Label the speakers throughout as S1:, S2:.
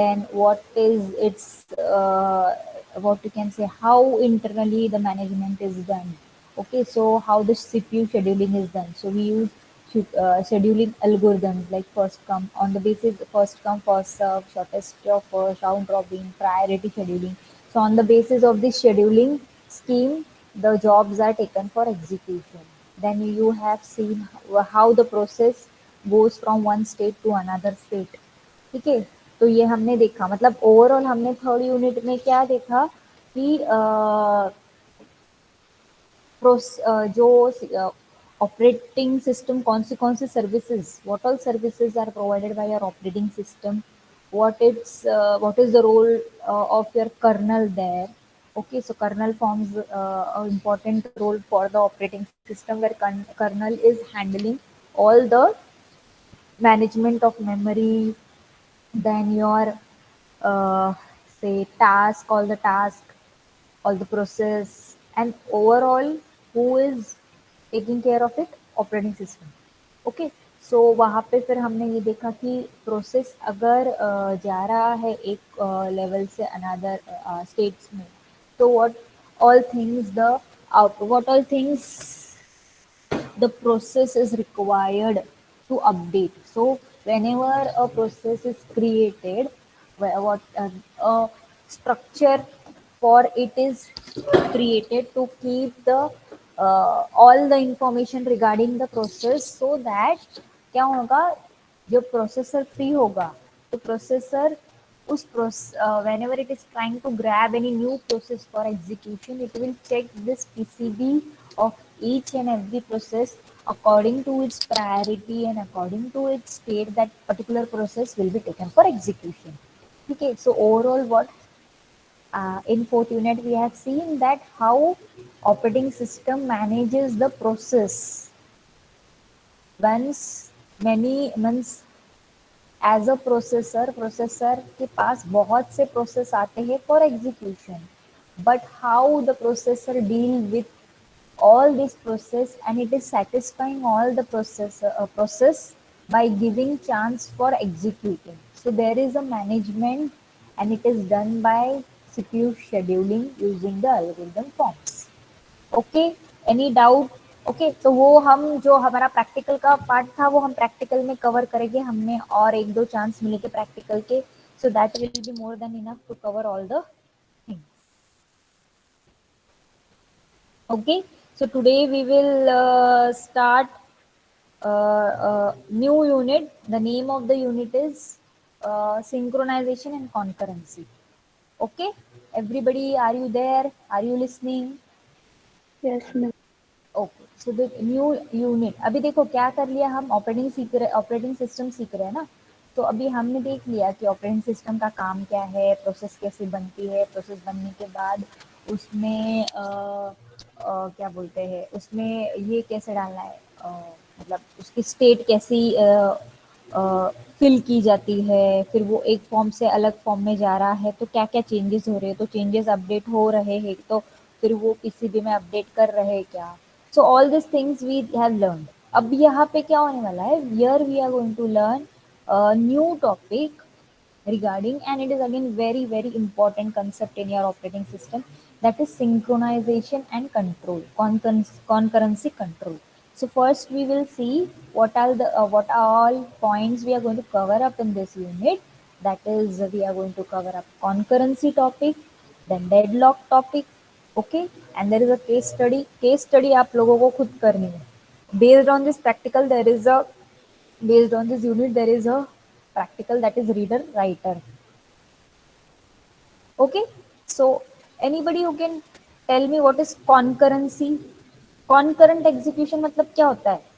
S1: then what is its what you can say, how internally the management is done. Okay, so how the CPU scheduling is done. So we use scheduling algorithms like first come on the basis first come first serve, shortest of first, round robin, priority scheduling. So on the basis of this scheduling scheme, the jobs are taken for execution. Then you have seen how the process goes from one state to another state. ठीक है, तो ये हमने देखा, मतलब overall हमने third unit में क्या देखा कि जो ऑपरेटिंग सिस्टम कौन सी services, what all services are provided by your operating system, what is the role of your kernel there. Okay, so kernel forms an important role for the operating system, where kernel is handling all the management of memory, then your say task, all the process, and overall who is taking care of it, operating system. Okay, so वहाँ पे फिर हमने ये देखा कि process अगर जा रहा है एक लेवल से अनदर स्टेट्स में, तो what all things the process is required to update. So whenever a process is created, what a structure for it is created to keep the all the information regarding the process, so that क्या होगा, जब processor free होगा तो processor उस whenever it is trying to grab any new process for execution, it will check this PCB of each and every process according to its priority and according to its state, that particular process will be taken for execution. Okay, so overall what in fourth unit we have seen that how operating system manages the process once many months as a processor, processor के पास बहुत से process आते हैं for execution, but how the processor deal with all this process, and it is satisfying all the process by giving chance for executing. So there is a management, and it is done by CPU scheduling using the algorithm forms. Okay, any doubt? Okay, तो वो हम जो हमारा practical का part था वो हम practical में कवर करेंगे, हमने और एक दो चांस मिले थे प्रैक्टिकल के, so that will be more than enough to cover all the things. Okay, so today we will start new unit. The name of the unit is synchronization and concurrency. Okay, everybody, are you there? Are you listening?
S2: Yes, ma'am.
S1: Okay, so the new unit, अभी देखो क्या कर लिया हम, operating system सीख रहे हैं ना. तो अभी हमने देख लिया कि ऑपरेटिंग सिस्टम का काम क्या है, प्रोसेस कैसे बनती है, प्रोसेस बनने के बाद उसमें क्या बोलते हैं, उसमें ये कैसे डालना है, मतलब उसकी स्टेट कैसी फिल की जाती है, फिर वो एक फॉर्म से अलग फॉर्म में जा रहा है तो क्या क्या चेंजेस हो रहे हैं, तो चेंजेस अपडेट हो रहे हैं तो फिर वो पीसीबी में अपडेट कर रहे हैं क्या. So all this things we have learn. अब यहाँ पे क्या होने वाला है, here we are going to learn new topic regarding, and it is again very important concept in your operating system, that is synchronization and control, concurrency control. So first we will see what are all points we are going to cover up in this unit. That is, we are going to cover up concurrency topic, then deadlock topic. Okay, and there is a case study आप लोगों को खुद करनी है. Based on this practical, based on this unit there is a practical, that is reader writer. Okay, so anybody who can tell me what is concurrency, concurrent execution मतलब क्या होता है.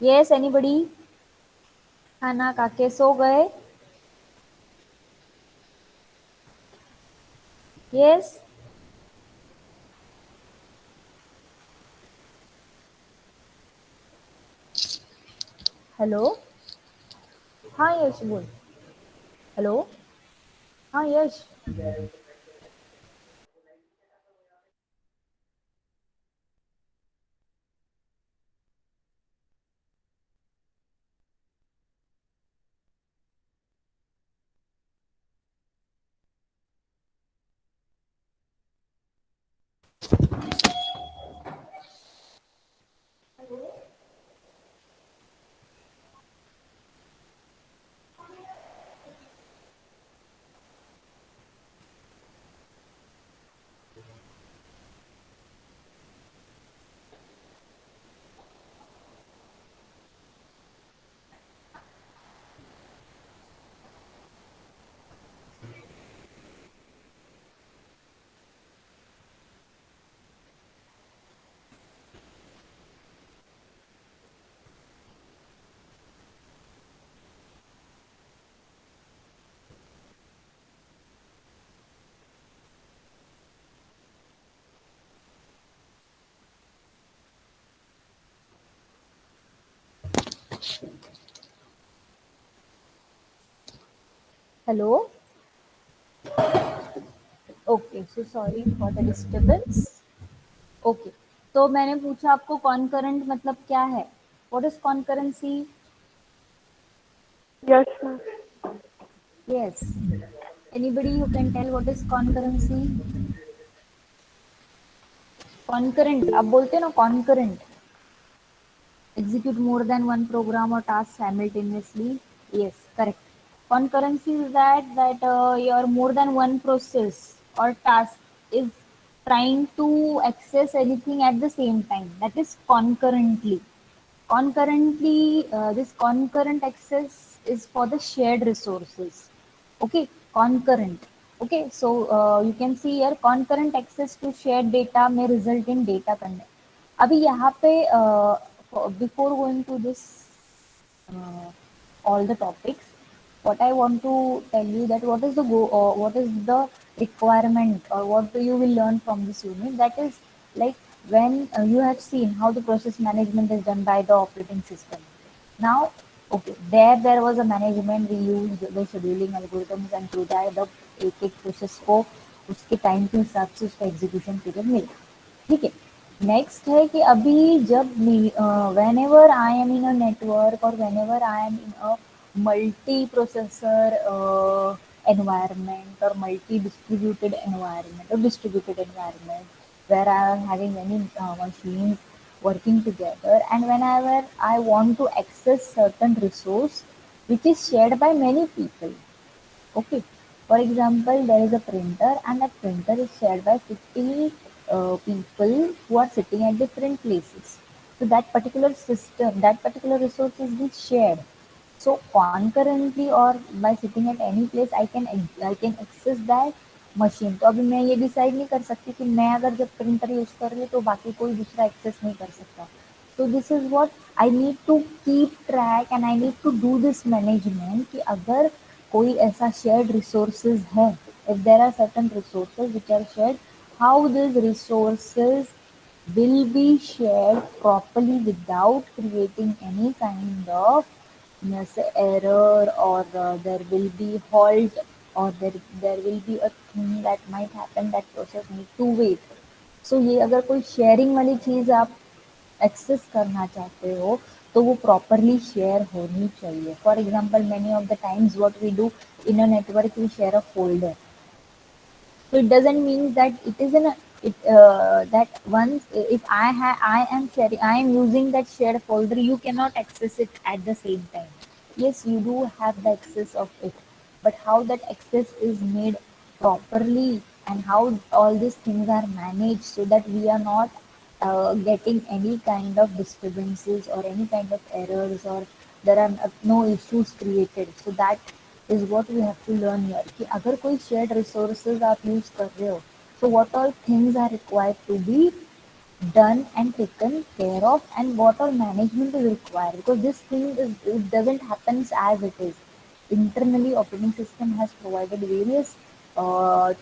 S1: Yes, anybody? खाना खा के सो गए? Yes. हेलो. हाँ यश बोल. हेलो. हाँ Yash. Hello, okay, so sorry for the disturbance. Okay, तो मैंने पूछा आपको कॉन्करेंट मतलब क्या है? What is concurrency?
S2: Yes, ma'am.
S1: Yes, anybody who can tell what is concurrency? Concurrent आप बोलते हैं ना, concurrent, execute more than one program or task simultaneously. Yes, correct. Concurrency is that your more than one process or task is trying to access anything at the same time, that is concurrently. This concurrent access is for the shared resources. Okay, concurrent. Okay, so you can see here concurrent access to shared data may result in data content. अभी यहाँ पे before going to this all the topics, what I want to tell you that what is the requirement or what do you will learn from this unit, that is like when you have seen how the process management is done by the operating system. Now, okay, there was a management, we used the scheduling algorithms and through that the एक एक process को उसके time के हिसाब से उसका execution period मिला। ठीक है, नेक्स्ट है कि अभी जब whenever I am in a network or whenever I am in a multiprocessor environment or multi distributed environment or distributed environment where I am having many machines working together, and whenever I want to access certain resource which is shared by many people. Okay. For example, there is a printer and that printer is shared by 50 people who are sitting at different places. So that particular system, that particular resource is being shared. So concurrently or by sitting at any place, I can access that machine. तो अभी मैं ये decide नहीं कर सकती कि मैं अगर जब प्रिंटर यूज कर रही हूँ तो बाकी कोई दूसरा एक्सेस नहीं कर सकता। तो this is what I need to keep track and I need to do this management कि अगर कोई ऐसा शेयर्ड रिसोर्सेज है, if there are certain resources which are shared, how this resources will be shared properly without creating any kind of say error, or there will be halt, or there will be a thing that might happen that process need to wait. So ये अगर कोई sharing वाली चीज आप access करना चाहते हो तो वो प्रॉपरली शेयर होनी चाहिए। For example many of the times what we do in a network, we share a folder. So it doesn't mean that it is in a it that once if I am sharing, I am using that shared folder, you cannot access it at the same time. Yes, you do have the access of it, but how that access is made properly and how all these things are managed so that we are not getting any kind of disturbances or any kind of errors, or there are no issues created. So that is what we have to learn here कि अगर कोई shared resources आप use कर रहे हो, so what all things are required to be done and taken care of, and what all management is required, because this thing is, it doesn't happen as it is. Internally operating system has provided various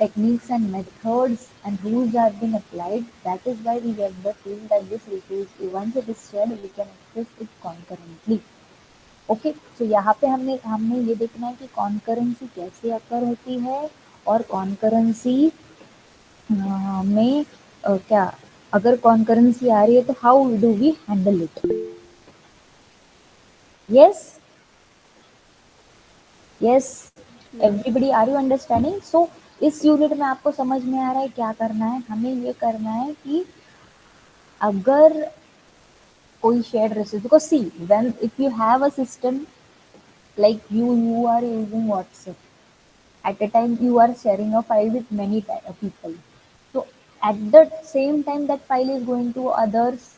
S1: techniques and methods and rules have been applied. That is why we get the feel that this resource, once it is shared, we can access it concurrently. Okay, so यहाँ पे हमने हमने ये देखना है कि concurrency कैसे अकर होती है, और कॉन्करेंसी में क्या अगर कॉन्करेंसी आ रही है तो how do we handle it? Yes, yes,
S2: Yes.
S1: Everybody are you understanding? So इस यूनिट में आपको समझ में आ रहा है क्या करना है? हमें ये करना है कि अगर कोई shared resource, because see when if you have a system like you are using WhatsApp, at a time you are sharing a file with many people, so at the same time that file is going to others,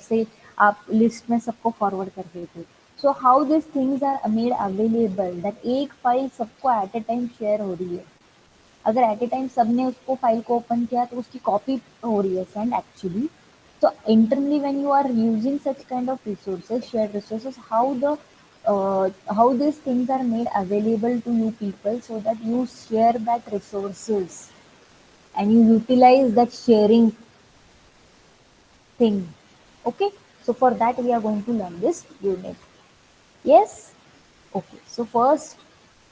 S1: say आप list में सबको forward कर देते, so how this things are made available that एक file सबको at a time share हो रही है। अगर एट ए टाइम सबने उसको फाइल को ओपन किया तो उसकी कॉपी हो रही है send actually. So internally, when you are using such kind of resources, shared resources, how these things are made available to you people so that you share that resources and you utilize that sharing thing. Okay, so for that we are going to learn this unit. Yes? Okay, so first,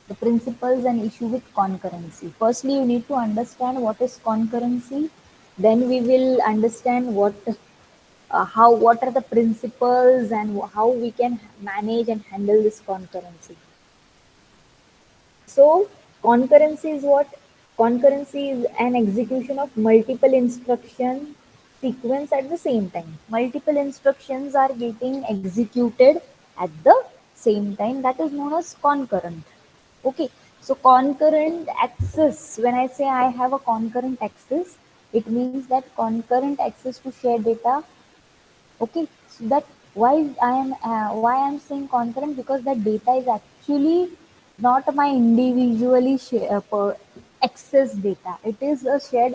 S1: the principles and issue with concurrency. Firstly, you need to understand what is concurrency. Then we will understand what are the principles and how we can manage and handle this concurrency. So, concurrency is what? Concurrency is an execution of multiple instruction sequence at the same time. Multiple instructions are getting executed at the same time. That is known as concurrent. Okay. So, concurrent access, when I say I have a concurrent access, it means that concurrent access to share data. Okay, so that why I am saying concurrent, because that data is actually not my individually access data. It is a shared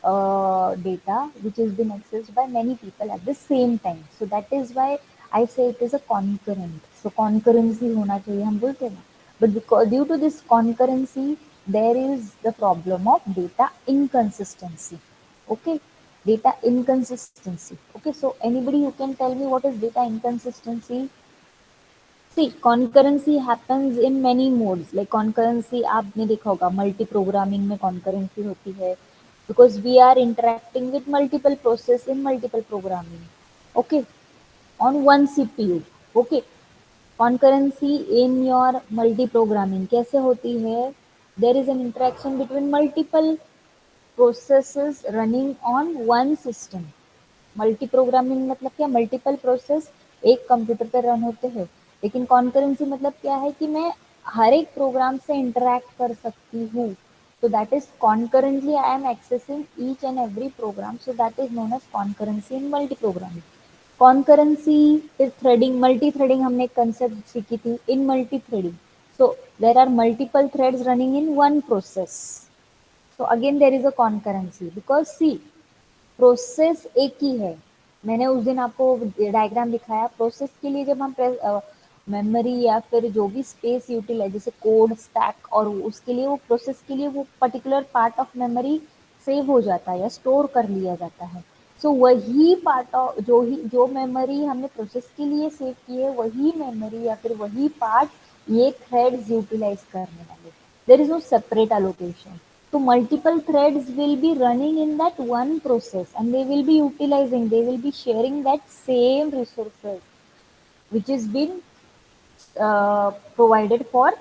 S1: data which has been accessed by many people at the same time. So that is why I say it is a concurrent. So concurrency होना चाहिए हम बोलते हैं ना. But because due to this concurrency, there is the problem of data inconsistency. Okay, data inconsistency. Okay, so anybody who can tell me what is data inconsistency? See, concurrency happens in many modes. Like concurrency आपने देखा होगा multi programming में concurrency होती है, because we are interacting with multiple process in multiple programming. Okay, on one CPU. Okay, concurrency in your multi programming कैसे होती है? There is an interaction between multiple processes running on one system. Multi programming मतलब क्या? Multiple process एक computer पर run होते हैं. लेकिन कॉन्करेंसी मतलब क्या है कि मैं हर एक प्रोग्राम से इंटरैक्ट कर सकती हूँ. So that is concurrently I am accessing each and every program. So that is known as concurrency in multi-programming. Concurrency is threading. Multi-threading हमने एक concept सीखी थी in multi-threading. So there are multiple threads running in one process. So again there is a concurrency, because see, process एक ही है. मैंने उस दिन आपको डायग्राम दिखाया. प्रोसेस के लिए जब हम मेमोरी या फिर जो भी स्पेस यूटिलाइज, जैसे कोड स्टैक, और उसके लिए वो प्रोसेस के लिए वो particular part of memory save हो जाता है या स्टोर कर लिया जाता है. सो वही पार्ट ऑफ जो मेमोरी हमने प्रोसेस के लिए सेव की है, वही मेमोरी या फिर वही पार्ट ये थ्रेड्स यूटिलाइज करने वाले. There is no separate allocation. So multiple threads will be running in that one process, and they will be utilizing, they will be sharing that same resources which is been provided for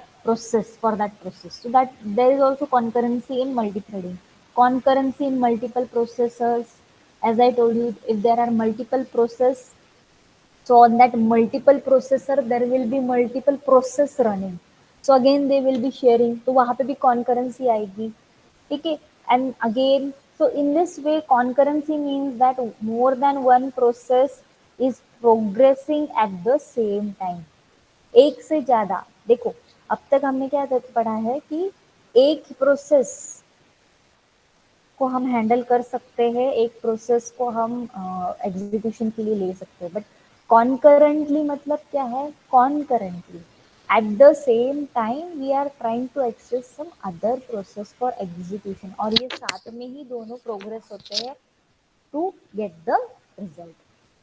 S1: for that process. So that there is also concurrency in multi-threading. Concurrency in multiple processors, as I told you, if there are multiple process, so on that multiple processor there will be multiple process running. So again they will be sharing, तो वहां पे भी concurrency आएगी. ठीक है. And again, so in this way concurrency means that more than one process is progressing at the same time. एक से ज्यादा. देखो, अब तक हमने क्या पढ़ा है कि एक प्रोसेस को हम हैंडल कर सकते हैं, एक प्रोसेस को हम एग्जीक्यूशन के लिए ले सकते हैं. बट कॉन्करेंटली मतलब क्या है? Concurrently at the same time we are trying to access some other process for execution, और ये साथ में ही दोनों प्रोग्रेस होते हैं to get the result.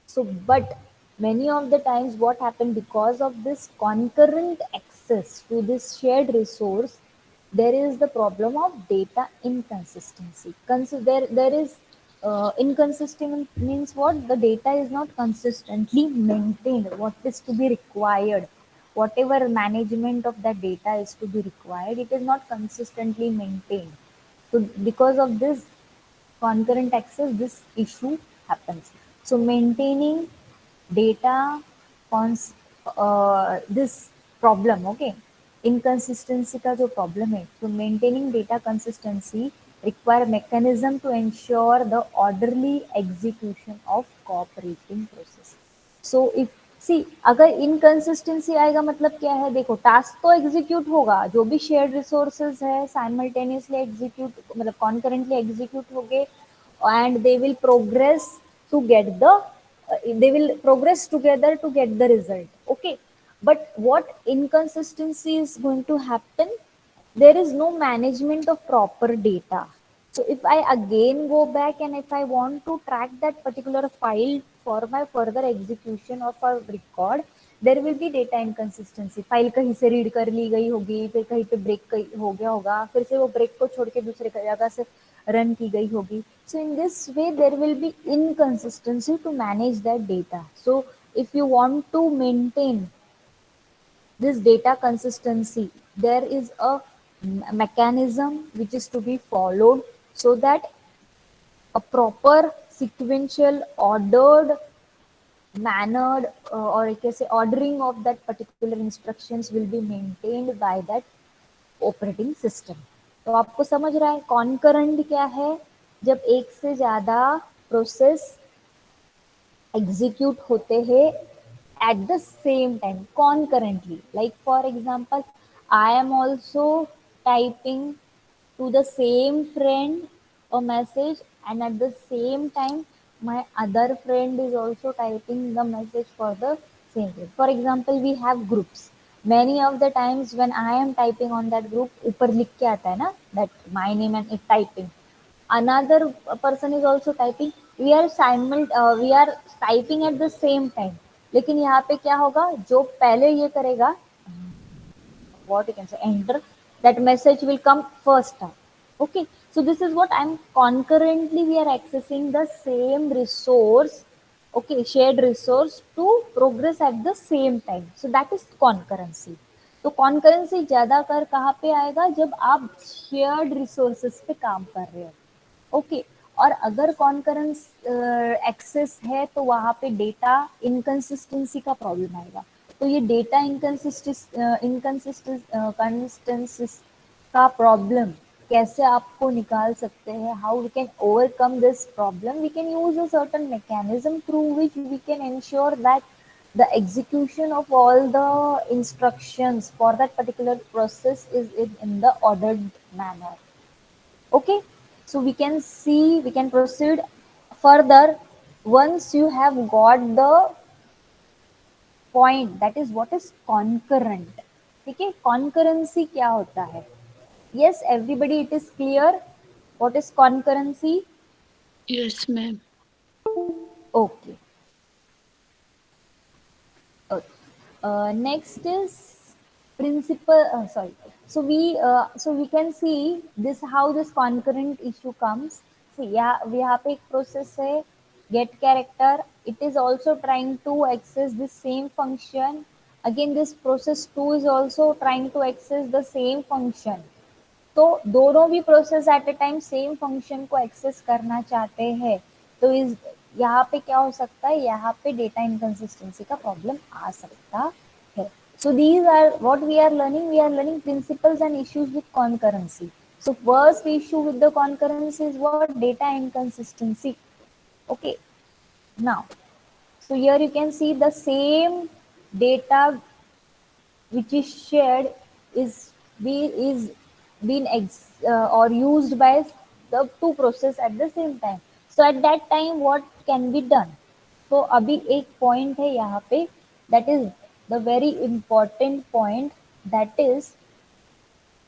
S1: So, but many of the times what happened, because of this concurrent access to this shared resource, there is the problem of data inconsistency. There is inconsistent means what? The data is not consistently maintained. What is to be required? Whatever management of that data is to be required, it is not consistently maintained. So because of this concurrent access, this issue happens. So maintaining data this problem. Okay, inconsistency का जो problem है, so maintaining data consistency require mechanism to ensure the orderly execution of cooperating process. So if see, अगर inconsistency आएगा मतलब क्या है? देखो, task तो एग्जीक्यूट होगा, जो भी शेयर्ड रिसोर्सेज है साइमल्टेनियसली एग्जीक्यूट, मतलब कॉन्करेंटली एग्जीक्यूट होंगे, and they will progress to get the they will progress together to get the result. Okay, but what inconsistency is going to happen? There is no management of proper data. So if I again go back and if I want to track that particular file for my further execution of a record, there will be data inconsistency, file कहीं से read कर ली गई होगी, फिर कहीं पे break हो गया होगा, फिर से वो ब्रेक को छोड़ के दूसरे जगह से रन की गई होगी. So in this way there will be inconsistency to manage that data. So if you want to maintain this data consistency, there is a mechanism which is to be followed so that a proper sequential ordered mannered or I can say ordering of that particular instructions will be maintained by that operating system. तो आपको समझ रहा है concurrent क्या है? जब एक से ज्यादा प्रोसेस एग्जीक्यूट होते हैं at the same time concurrently. Like for example, I am also typing to the same friend a message, and at the same time my other friend is also typing the message for the same friend. For example, we have groups. Many of the times when I am typing on that group, ऊपर लिख के आता है ना that my name and it typing, another person is also typing, we are typing at the same time. लेकिन यहाँ पे क्या होगा, जो पहले ये करेगा, what you can say, enter, that message will come first time. Okay, so this is what I'm concurrently we are accessing the same resource, okay, shared resource to progress at the same time. So that is concurrency. तो concurrency ज्यादा कर कहाँ पे आएगा, जब आप shared resources पे काम कर रहे हो. ओके, और अगर कॉन्करेंस एक्सेस है तो वहां पे डेटा इनकंसिस्टेंसी का प्रॉब्लम आएगा. तो ये डेटा इनकंसिस्टेंसी का प्रॉब्लम कैसे आपको निकाल सकते हैं, how we can overcome this problem, we can use a certain mechanism through which we can ensure that the execution of all the instructions for that particular process is in the ordered manner. Okay, so we can see, we can proceed further once you have got the point, that is what is concurrent. ठीक है, concurrency क्या होता है? Yes, everybody, it is clear what is concurrency?
S2: Yes, ma'am.
S1: Okay. Okay. Next is principal. Sorry. So we can see this how this concurrent issue comes. See, yeah, we have a process है get character. It is also trying to access the same function. Again, this process 2 is also trying to access the same function. तो दोनों भी process at a time same function को access करना चाहते हैं. तो इस यहाँ पे क्या हो सकता है, यहाँ पे डेटा इनकंसिस्टेंसी का प्रॉब्लम आ सकता है. So these are what we are learning. We are learning principles and issues with concurrency. So first issue with the concurrency is what? Data inconsistency. Okay. Now, so here you can see the same data which is shared is being or used by the two process at the same time. So at that time what can be done? तो अभी एक point है यहाँ पे, that is the very important point, that is,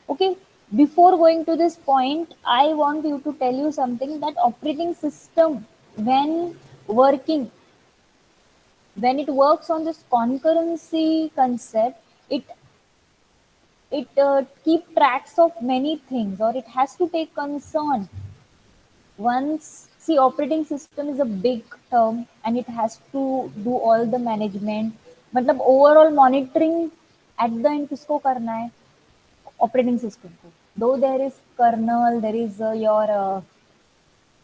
S1: okay, before going to this point I want you to tell you something, that operating system when working, when it works on this concurrency concept, it keep tracks of many things, or it has to take concern. Once, see, operating system is a big term and it has to do all the management, मतलब overall monitoring at the end किसको करना है, operating system को. Though there is kernel, there is your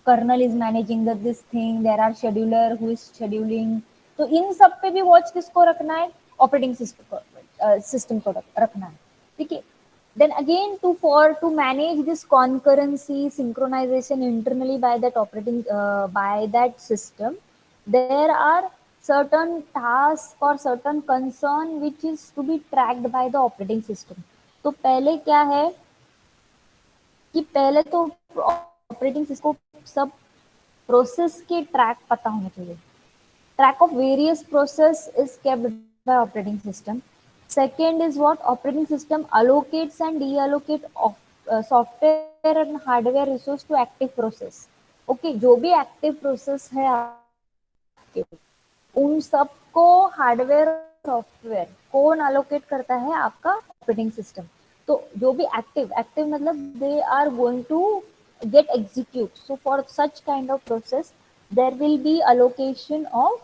S1: kernel is managing this thing, there are scheduler who is scheduling. तो इन सब पे भी watch किसको रखना है, ऑपरेटिंग सिस्टम को रखना है. ठीक है. Then again, to manage this concurrency synchronization internally by that operating by that system, there are certain tasks or certain concern which is to be tracked by the operating system. तो पहले क्या है कि पहले तो ऑपरेटिंग सिस्टम को सब process के ट्रैक पता होने चाहिए. Track of various process is kept by operating system. Second is what? Operating system allocates and deallocate of software and hardware resource to active process. Okay, जो भी active process है आपके, उन सबको हार्डवेयर सॉफ्टवेयर कौन अलोकेट करता है? आपका ऑपरेटिंग सिस्टम। तो जो भी एक्टिव एक्टिव मतलब they are going to get execute. So for such kind of process, there will be allocation of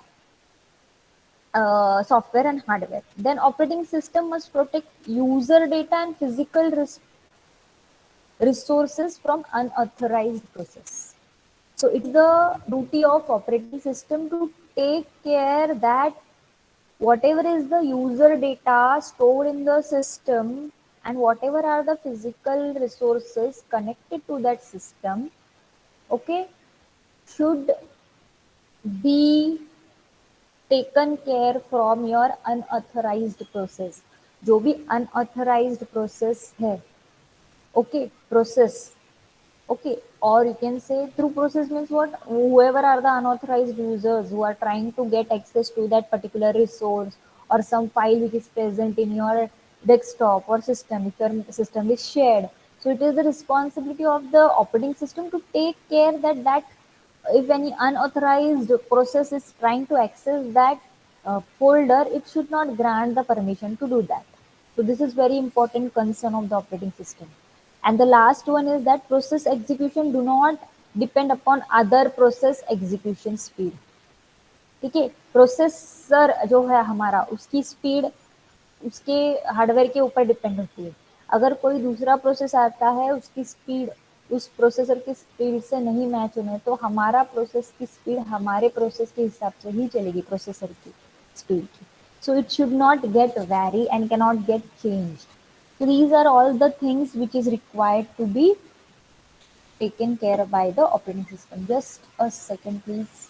S1: software and hardware. Then operating system must protect user data and physical resources from unauthorized process. So it's the duty of operating system to take care that whatever is the user data stored in the system and whatever are the physical resources connected to that system, okay, should be taken care from your unauthorized process. जो भी unauthorized process है, okay, process, okay, or you can say through process means what? Whoever are the unauthorized users who are trying to get access to that particular resource or some file which is present in your desktop or system, if your system is shared. So it is the responsibility of the operating system to take care that if any unauthorized process is trying to access that folder, it should not grant the permission to do that. So this is very important concern of the operating system. And the last one is that process execution do not depend upon other process execution speed. ठीक है, processor जो है हमारा उसकी speed उसके hardware के ऊपर depend होती है। अगर कोई दूसरा प्रोसेस आता है उसकी स्पीड उस प्रोसेसर की स्पीड से नहीं मैच होने तो हमारा प्रोसेस की स्पीड हमारे प्रोसेस के हिसाब से ही चलेगी, प्रोसेसर की स्पीड की। So it should not get vary and cannot get changed. So these are all the things which is required to be taken care by the operating system. Just a second, please.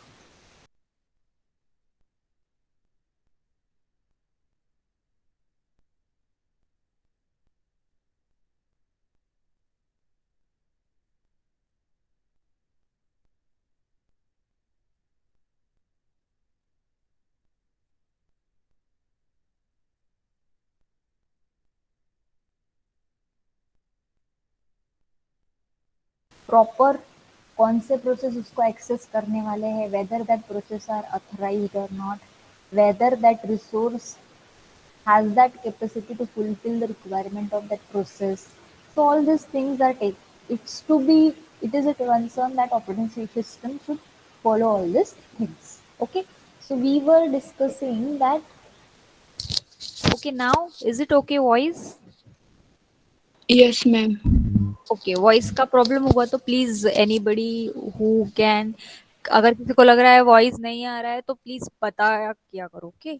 S1: Proper कौन से process उसको access करने वाले हैं, whether that process are authorized or not, whether that resource has that capacity to fulfill the requirement of that process. So all these things are take. It's to be. It is a concern that operating system should follow all these things. Okay. So we were discussing that. Okay. Now is it okay? Voice.
S2: Yes, ma'am.
S1: Okay, voice का problem हुआ तो please anybody who can, अगर किसी को लग रहा है voice नहीं आ रहा है तो प्लीज बताया किया करो। Okay,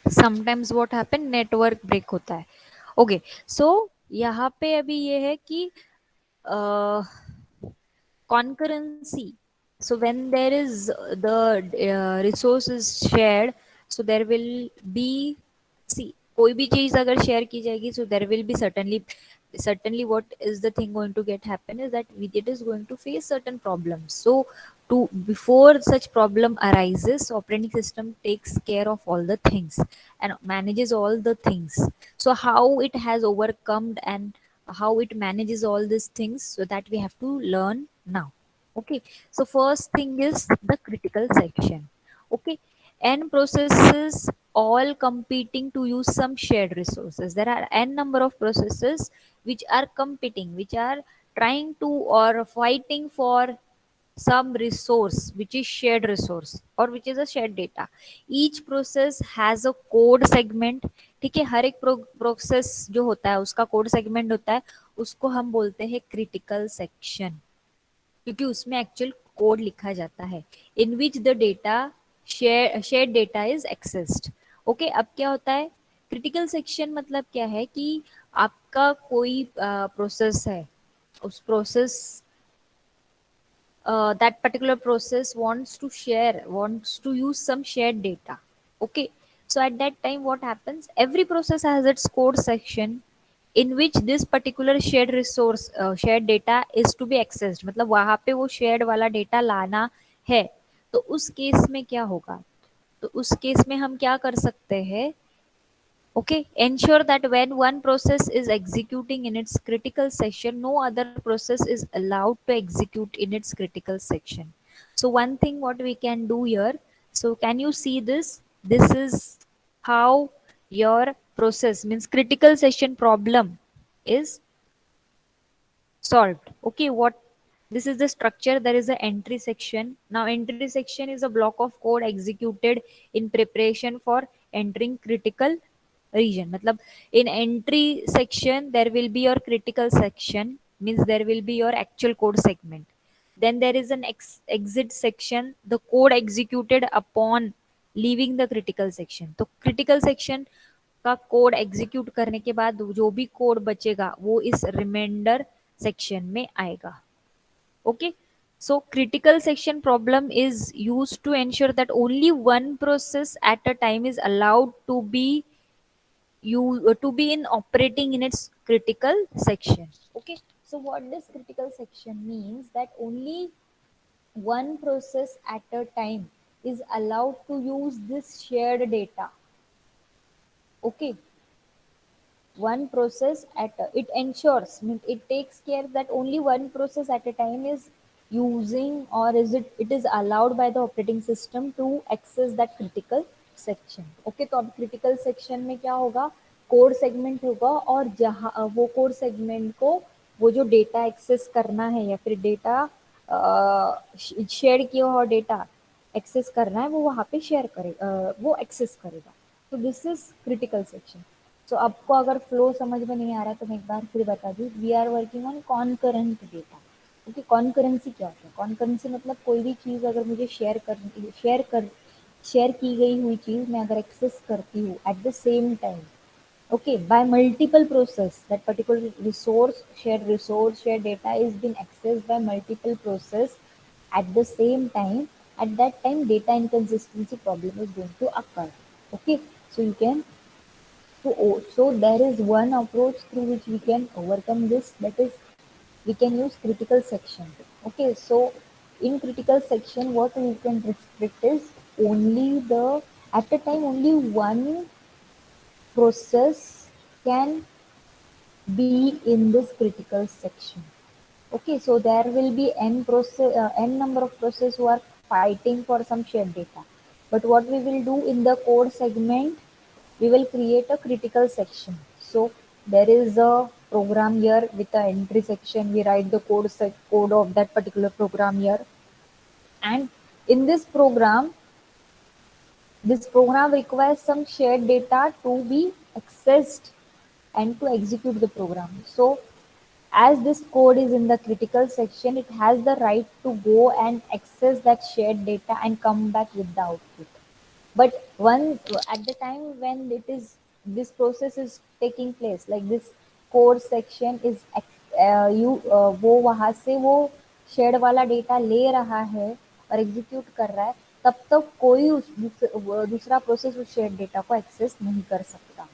S1: sometimes what happen network break होता है। ओके, सो यहाँ पे अभी ये है कि concurrency. So when there is the resource is shared, so there will be, see, कोई भी चीज अगर शेयर की जाएगी so there will be certainly what is the thing going to get happen is that it is going to face certain problems. So to before such problem arises, operating system takes care of all the things and manages all the things. So how it has overcome and how it manages all these things, so that we have to learn now. Okay, so first thing is the critical section. Okay, n processes all competing to use some shared resources. There are n number of processes which are competing, which are trying to or fighting for some resource which is shared resource or which is a shared data. Each process has a code segment. ठीक है, हर एक process जो होता है उसका code segment होता है, उसको हम बोलते हैं क्रिटिकल सेक्शन, क्योंकि उसमें एक्चुअल कोड लिखा जाता है in which the data share data is accessed. Okay, अब क्या होता है क्रिटिकल सेक्शन, मतलब क्या है कि आपका कोई प्रोसेस है, उस process that particular process wants to use some shared data. Okay, so at that time what happens, every process has its code section in which this particular shared resource shared data is to be accessed, मतलब वहां पे वो shared वाला data लाना है। तो उस case में क्या होगा, तो उस केस में हम क्या कर सकते हैं, okay, ensure that when one process is executing in its critical section, no other process is allowed to execute in its critical section. So one thing what we can do here, so can you see this, this is how your process means critical section problem is solved. Okay, what this is the structure. There is an entry section. Now entry section is a block of code executed in preparation for entering critical region. Matlab, in entry section there will be your critical section, means there will be your actual code segment. Then there is an exit section, the code executed upon leaving the critical section. तो critical section का code execute करने के बाद जो भी code बचेगा वो इस रिमाइंडर सेक्शन में आएगा. Okay, so critical section problem is used to ensure that only one process at a time is allowed to be to be in operating in its critical section. Okay, so what this critical section means that only one process at a time is allowed to use this shared data. Okay, one process at it ensures, it takes care that only one process at a time is using, or is it is allowed by the operating system to access that critical section. Okay, तो अब critical section में क्या होगा, code segment होगा, और जहाँ वो code segment को वो जो डेटा एक्सेस करना है या फिर डेटा शेयर किया हुआ डेटा एक्सेस करना है वो वहाँ पे शेयर करेगा, वो एक्सेस करेगा. तो दिस इज क्रिटिकल सेक्शन. सो आपको अगर फ्लो समझ में नहीं आ रहा है तो मैं एक बार फिर बता दूँ, we are working on concurrent data. Okay, concurrency क्या होता है? कॉन्करेंसी मतलब कोई भी चीज़ अगर मुझे शेयर की गई हुई चीज़ मैं अगर एक्सेस करती हूँ eight the same time, okay, by multiple process, that particular resource shared data is being accessed by multiple process at the same time. At that time data inconsistency problem is going to occur. Okay, so you can so there is one approach through which we can overcome this, that is we can use critical section. Okay, so in critical section what we can restrict is only the at a time only one process can be in this critical section. Okay, so there will be n number of process who are fighting for some shared data. But what we will do in the code segment, we will create a critical section. So there is a program here with the entry section. We write the code of that particular program here, and in this program requires some shared data to be accessed and to execute the program. So as this code is in the critical section, it has the right to go and access that shared data and come back with the output. But one at the time when it is this process is taking place, like this code section is वो वहां से वो shade वाला data ले रहा है और execute कर रहा है, तब तक कोई दूसरा प्रोसेस उस शेड डेटा को एक्सेस नहीं कर सकता.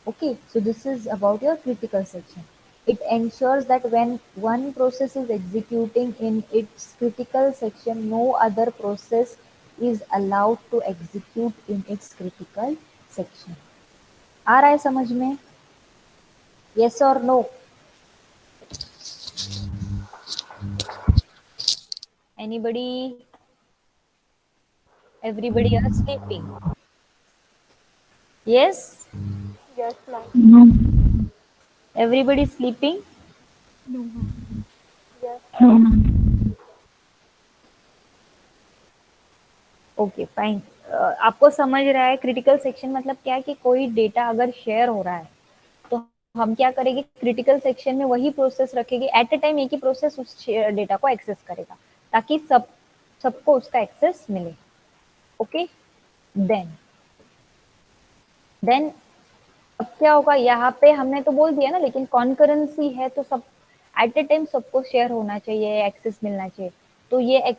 S1: Okay, so this is about your critical section. It ensures that when one process is executing in its critical section, no other process is allowed to execute in its critical section. आ रहा है समझ में? Yes or no? Anybody? Everybody are sleeping. Yes?
S3: Yes, ma'am.
S2: No.
S1: Everybody sleeping?
S2: No, ma'am.
S3: Yes.
S2: No, ma'am.
S1: Okay fine. आपको समझ रहा है critical section मतलब क्या है कि कोई डेटा अगर शेयर हो रहा है तो हम क्या करेंगे, क्रिटिकल सेक्शन में वही प्रोसेस रखेंगे, एट अ टाइम एक ही प्रोसेस उस डेटा को एक्सेस करेगा ताकि सबको उसका एक्सेस मिले. ओके, देन देन अब क्या होगा, यहाँ पे हमने तो बोल दिया ना, लेकिन कॉन्करेंसी है तो सब एट ए टाइम सबको शेयर होना चाहिए, एक्सेस मिलना चाहिए. तो ये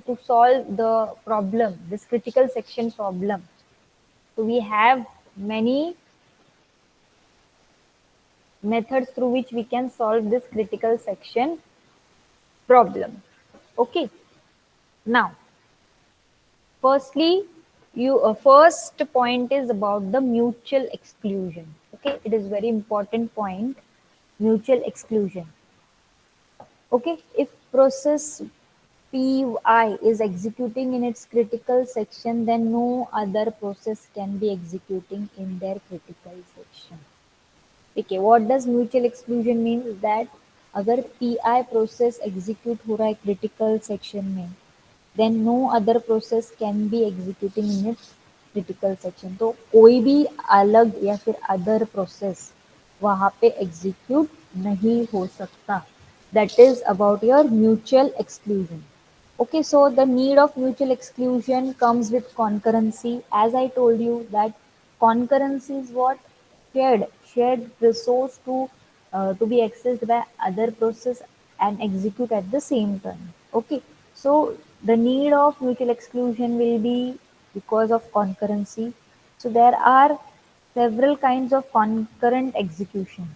S1: to solve the problem, this critical section problem, so we have many methods through which we can solve this critical section problem. Okay, now firstly you first point is about the mutual exclusion. Okay, it is very important point, mutual exclusion. Okay, if process PI is executing in its critical section, then no other process can be executing in their critical section. Okay, what does mutual exclusion mean? That अगर PI process execute हो रहा है critical section में, then no other process can be executing in its critical section. तो कोई भी अलग या फिर other process वहाँ पे execute नहीं हो सकता. That is about your mutual exclusion. Okay, so the need of mutual exclusion comes with concurrency. As I told you that concurrency is what? Shared resource to be accessed by other process and execute at the same time. Okay, so the need of mutual exclusion will be because of concurrency. So there are several kinds of concurrent execution.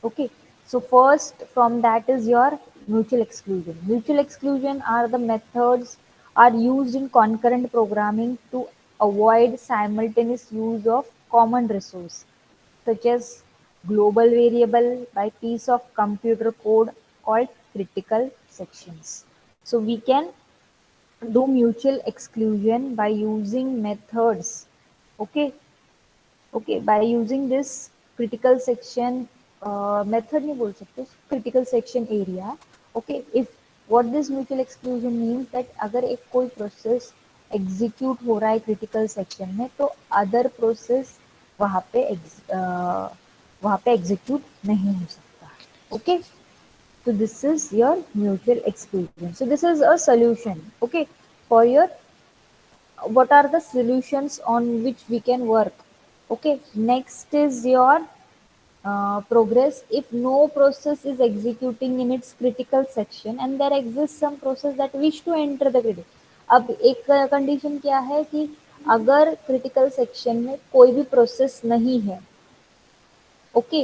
S1: Okay, so first from that is your mutual exclusion. Mutual exclusion are the methods are used in concurrent programming to avoid simultaneous use of common resource, such as global variable by piece of computer code called critical sections. So we can do mutual exclusion by using methods. Okay, okay, by using this critical section method नहीं बोल सकते, critical section area. Okay, if what this mutual exclusion means that अगर एक कोई process execute हो रहा है critical section में, तो other process वहाँ पे वहाँ पे execute नहीं हो सकता. Okay, so this is your mutual exclusion. So this is a solution. Okay, for your what are the solutions on which we can work. Okay, next is your progress. If no process is executing in its critical section and there exists some process that wish to enter the critical, अब एक condition क्या है कि अगर critical section में कोई भी process नहीं है, ओके,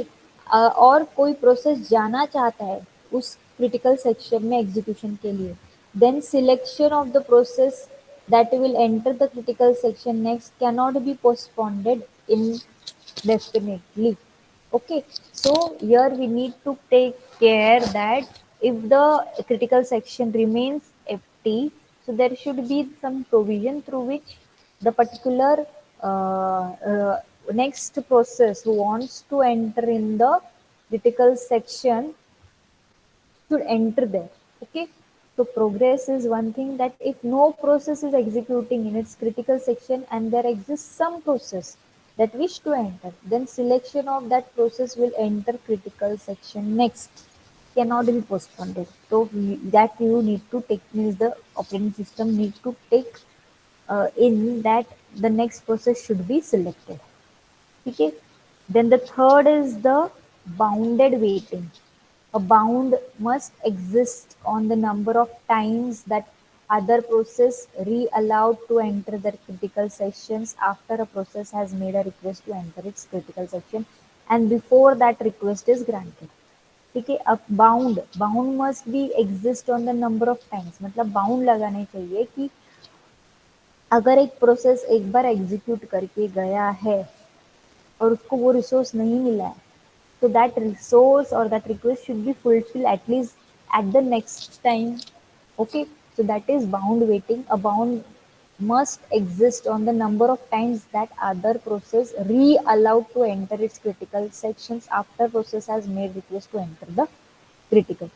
S1: और कोई प्रोसेस जाना चाहता है उस क्रिटिकल सेक्शन में एग्जीक्यूशन के लिए, then selection of the process that will enter the critical section next cannot be postponed indefinitely. Okay, so here we need to take care that if the critical section remains empty, so there should be some provision through which the particular next process who wants to enter in the critical section should enter there. Okay, so progress is one thing, that if no process is executing in its critical section and there exists some process that wish to enter, then selection of that process will enter critical section next, cannot be postponed. So that you need to take, means the operating system need to take in that the next process should be selected. Okay, then the third is the bounded waiting. A bound must exist on the number of times that other process re-allowed to enter the critical sections after a process has made a request to enter its critical section and before that request is granted. ठीक है, अब bound must be exist on the number of times, मतलब bound लगाने चाहिए कि अगर एक process एक बार एग्जीक्यूट करके गया है और उसको वो रिसोर्स नहीं मिला है, so that resource or that request should be fulfilled at least at the next time. Okay, so that is bound waiting. A bound must exist on the number of times that other process re-allowed to enter its critical sections after process has made request to enter the critical.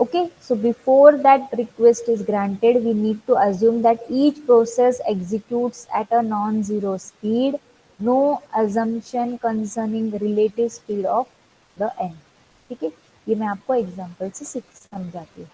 S1: Okay, so before that request is granted, we need to assume that each process executes at a non-zero speed. No assumption concerning relative speed of the n. ठीक है, ये मैं आपको example से समझाती हूँ.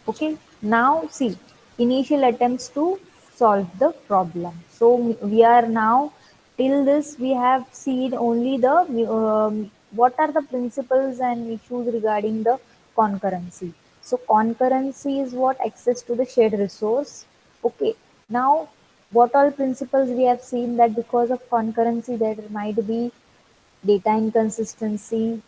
S1: Okay, now see initial attempts to solve the problem. So we are now till this we have seen only the what are the principles and issues regarding the concurrency. So concurrency is what? Access to the shared resource. Okay, now what all principles we have seen, that because of concurrency there might be data inconsistency.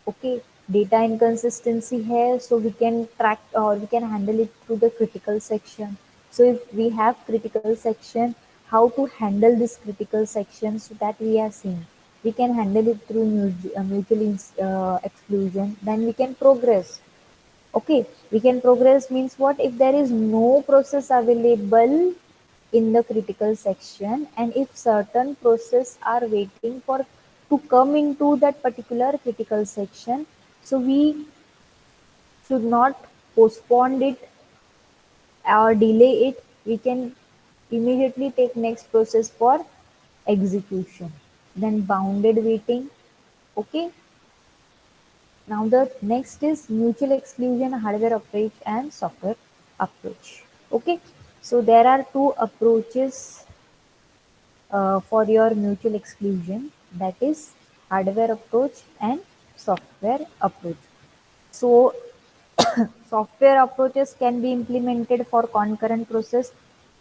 S1: Okay, data inconsistency here, so we can track or we can handle it through the critical section. So if we have critical section, how to handle this critical section, so that we are seeing we can handle it through mutual exclusion, then we can progress. Okay, we can progress means what? If there is no process available in the critical section, and if certain process are waiting for to come into that particular critical section, so we should not postpone it or delay it. We can immediately take next process for execution. Then bounded waiting. Okay, now the next is mutual exclusion, hardware approach and software approach. Okay, so there are two approaches for your mutual exclusion, that is hardware approach and software approach. So software approaches can be implemented for concurrent process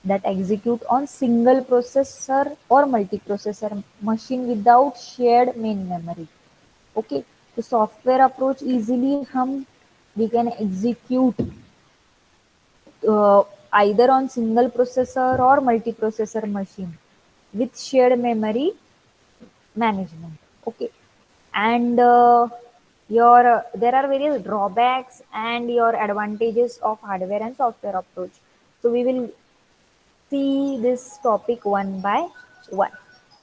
S1: that execute on single processor or multiprocessor machine without shared main memory. Okay, तो software approach easily हम we can execute either on single processor or multiprocessor machine with shared memory management. Okay, and your there are various drawbacks and your advantages of hardware and software approach. So we will see this topic one by one.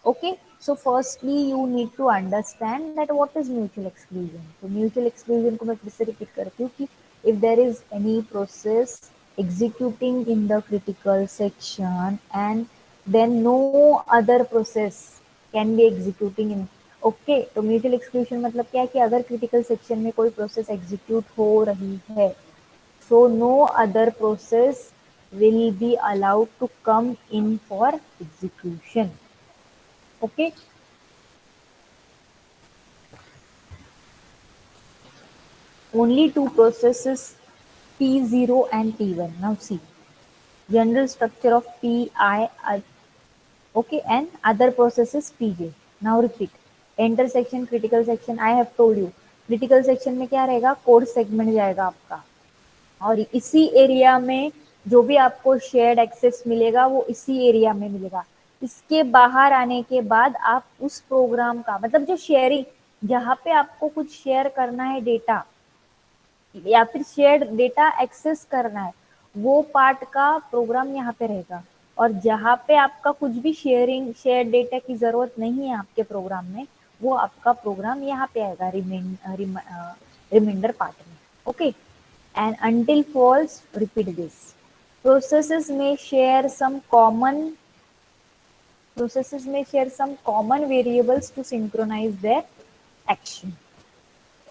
S1: Okay, so firstly you need to understand that what is mutual exclusion. So mutual exclusion को मैं फिर से repeat करती हूँ कि if there is any process executing in the critical section and then no other process can be executing in. Okay, तो mutual exclusion मतलब क्या है कि अगर क्रिटिकल सेक्शन में कोई प्रोसेस एग्जीक्यूट हो रही है, so no other process will be allowed to come in for execution. Okay, only two processes P0 and P1. Now see, general structure of Pi, okay, and other processes Pj. Now repeat, intersection, critical section, I have told you, critical section में क्या रहेगा, code segment जाएगा आपका, और इसी area में जो भी आपको शेयर्ड एक्सेस मिलेगा वो इसी एरिया में मिलेगा. इसके बाहर आने के बाद आप उस प्रोग्राम का मतलब जो शेयरिंग, जहाँ पे आपको कुछ शेयर करना है डेटा या फिर शेयर्ड डेटा एक्सेस करना है, वो पार्ट का प्रोग्राम यहाँ पे रहेगा. और जहाँ पे आपका कुछ भी शेयरिंग शेयर डेटा की जरूरत नहीं है आपके प्रोग्राम में, वो आपका प्रोग्राम यहाँ पे आएगा रिमाइंडर पार्ट में. Okay, and until false, repeat this. Processes may share some common processes may share some common variables to synchronize their action.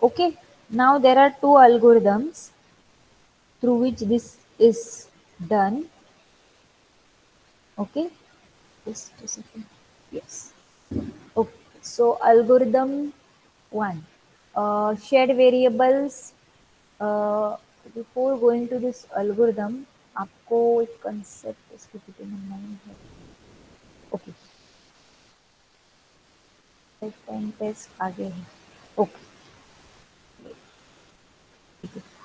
S1: Okay, now there are two algorithms through which this is done. Okay, just a second. Yes. Okay, so algorithm one, shared variables. uh, Before going to this algorithm, आपको एक concept इसकी determine है. Okay, time test आगे है. Okay,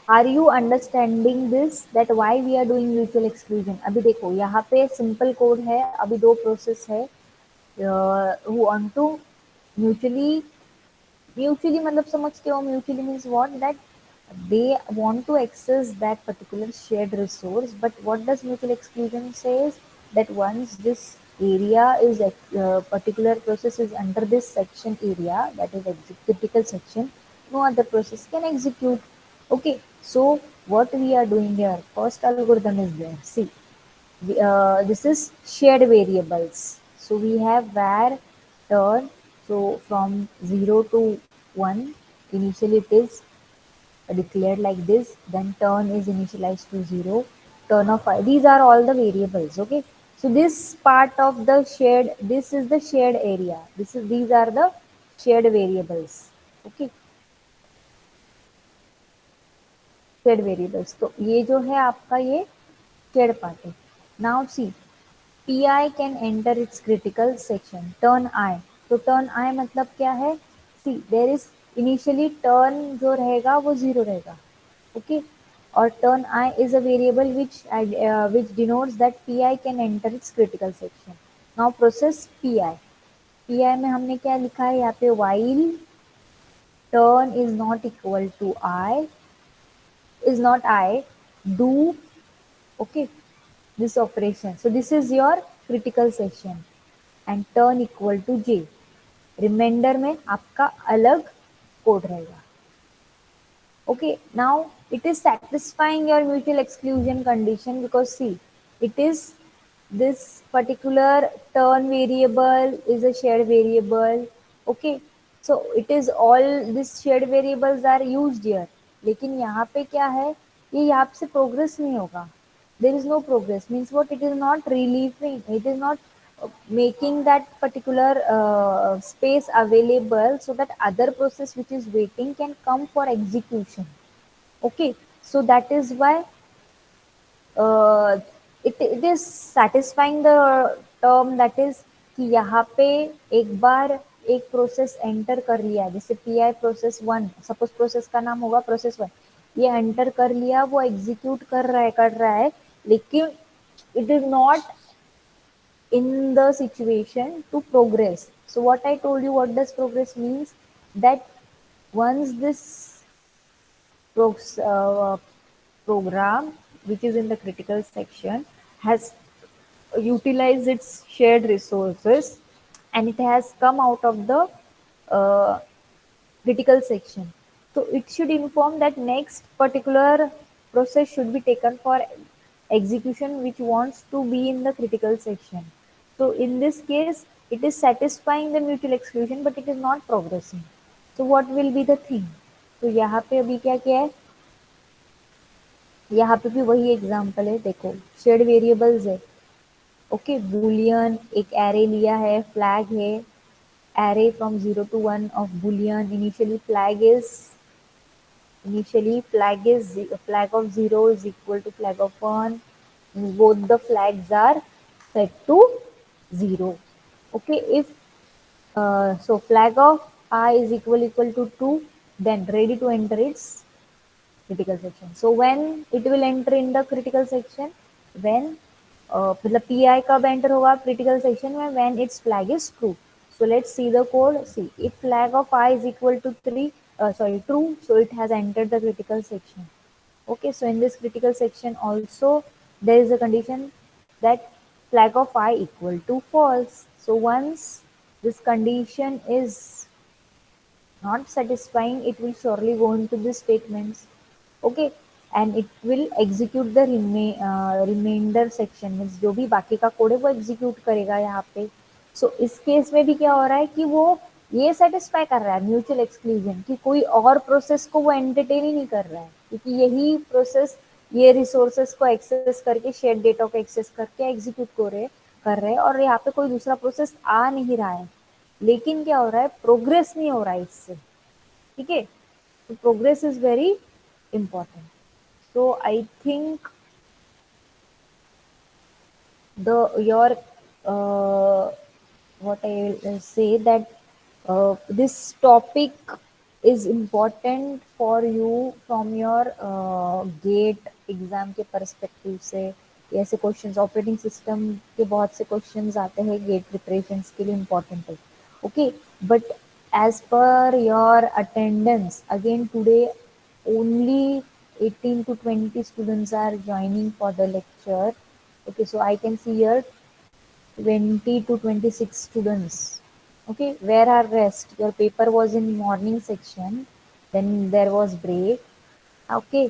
S1: are you understanding this that why we are doing mutual exclusion. अभी देखो यहाँ पे सिंपल कोड है, अभी दो प्रोसेस है who want to mutually mutually मतलब समझते हो, mutually means what, that they want to access that particular shared resource. But what does mutual exclusion says, that once this area is particular process is under this section area, that is critical section, no other process can execute. Okay, so what we are doing here, first algorithm is there. See, this is shared variables. So we have var turn. So from 0 to 1, initially it is declared like this. Then turn is initialized to 0. Turn of 5. These are all the variables. Okay. So this part of the shared, this is the shared area. These are the shared variables. Okay. Shared variables. तो ये जो है आपका ये shared part है. Now see, Pi can enter its critical section. Turn I. तो turn I मतलब क्या है? See, there is initially turn जो रहेगा वो 0 रहेगा. Okay. और turn I is a variable which denotes that Pi can enter its critical section. Now process Pi. Pi में हमने क्या लिखा है यहाँ पे, while turn is not equal to I, is not I, do, okay, this operation. So this is your critical section and turn equal to J. Reminder में आपका अलग कोड रहेगा. Okay, now it is satisfying your mutual exclusion condition because see, it is this particular turn variable is a shared variable. Okay, so it is all these shared variables are used here. लेकिन यहाँ पे क्या है, ये यहाँ से progress नहीं होगा. There is no progress means what, it is not relieving, it is not making that particular space available so that other process which is waiting can come for execution. Okay, so that is why uh, it is satisfying the term that is कि यहाँ पे एक बार एक process enter कर लिया, जैसे P I process one, suppose process का नाम होगा प्रोसेस वन, ये एंटर कर लिया, वो एग्जीक्यूट कर रहा है लेकिन it is not in the situation to progress. So what I told you, what does progress means, that once this uh, program which is in the critical section has utilized its shared resources and it has come out of the uh, critical section, so it should inform that next particular process should be taken for execution which wants to be in the critical section. So in this case, it is satisfying the mutual exclusion but it is not progressing. So what will be the thing? तो यहाँ पे अभी क्या क्या है, यहाँ पे भी वही एग्जाम्पल है, देखो शेयर्ड वेरिएबल्स है. ओके, बूलियन एक एरे लिया है, फ्लैग है, array from 0 to 1 of boolean. Initially flag of 0 is equal to flag of 1. Both the flags are set to 0. Okay, if so flag of I is equal to 2, then ready to enter its critical section. So when it will enter in the critical section, when मतलब P I कब enter होगा critical section में, when its flag is true. So let's see the code. See, if flag of I is equal to 3, sorry, true, so it has entered the critical section. Okay, so in this critical section also there is a condition that flag of I equal to false. So once this condition is not satisfying, it will surely go into the statements. Okay, and it will execute the remainder section, means जो भी बाकी का code है वो execute करेगा यहाँ पे. सो इस केस में भी क्या हो रहा है कि वो ये सेटिस्फाई कर रहा है म्यूचुअल एक्सक्लूजन कि कोई और प्रोसेस को वो एंटरटेन ही नहीं कर रहा है, क्योंकि यही प्रोसेस ये रिसोर्सेस को एक्सेस करके शेयर डेटा को एक्सेस करके एग्जीक्यूट कर रहे हैं और यहाँ पे कोई दूसरा प्रोसेस आ नहीं रहा है. लेकिन क्या हो रहा है, प्रोग्रेस नहीं हो रहा है इससे. ठीक है, तो progress is very important. So I think the your what I will say that this topic is important for you from your GATE exam के परस्पेक्टिव से. ऐसे क्वेश्चंस ऑपरेटिंग सिस्टम के बहुत से क्वेश्चंस आते हैं गेट प्रिपरेशंस के लिए, इम्पोर्टेंट है. Okay, but as per your attendance again today only 18 to 20 students are joining for the lecture. Okay, so I can see here 20 to 26 students. Okay, where are rest? Your paper was in morning section, then there was break. Okay,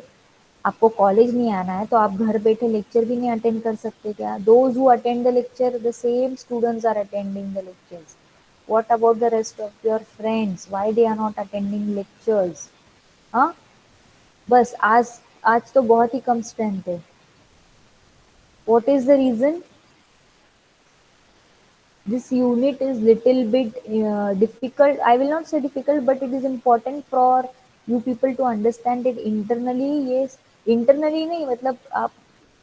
S1: आपको college नहीं आना है तो आप घर बैठे lecture भी नहीं अटेंड कर सकते क्या? Those who attend the lecture, the same students are attending the lectures. What about the rest of your friends? Why they are not attending lectures? हाँ, बस आज तो बहुत ही कम स्ट्रेंथ है. What is the reason? This unit is little bit difficult. I will not say difficult, but it is important for you people to understand it internally. Yes, internally नहीं, मतलब आप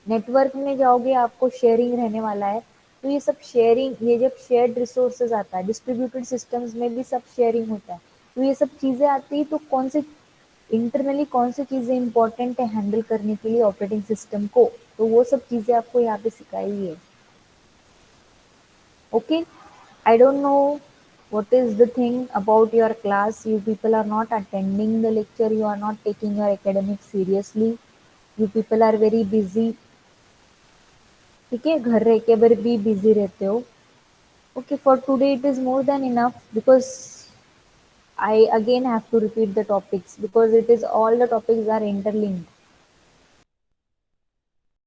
S1: network में जाओगे आपको शेयरिंग रहने वाला है, तो ये सब शेयरिंग, ये जब शेयर्ड रिसोर्सेज आता है डिस्ट्रीब्यूटेड सिस्टम्स में भी सब शेयरिंग होता है, तो ये सब चीज़ें आती है. तो कौन से इंटरनली कौन सी चीज़ें इंपॉर्टेंट है हैंडल करने के लिए ऑपरेटिंग सिस्टम को, तो वो सब चीज़ें आपको यहाँ पे सिखाई है. Okay, I don't know what is the thing about your class. You people are not attending the lecture, you are not taking your academics seriously. You people are very busy, ठीक है, घर रह के भी बिजी रहते हो. Okay, for today it is more than enough because I again have to repeat the topics because it is all the topics are interlinked.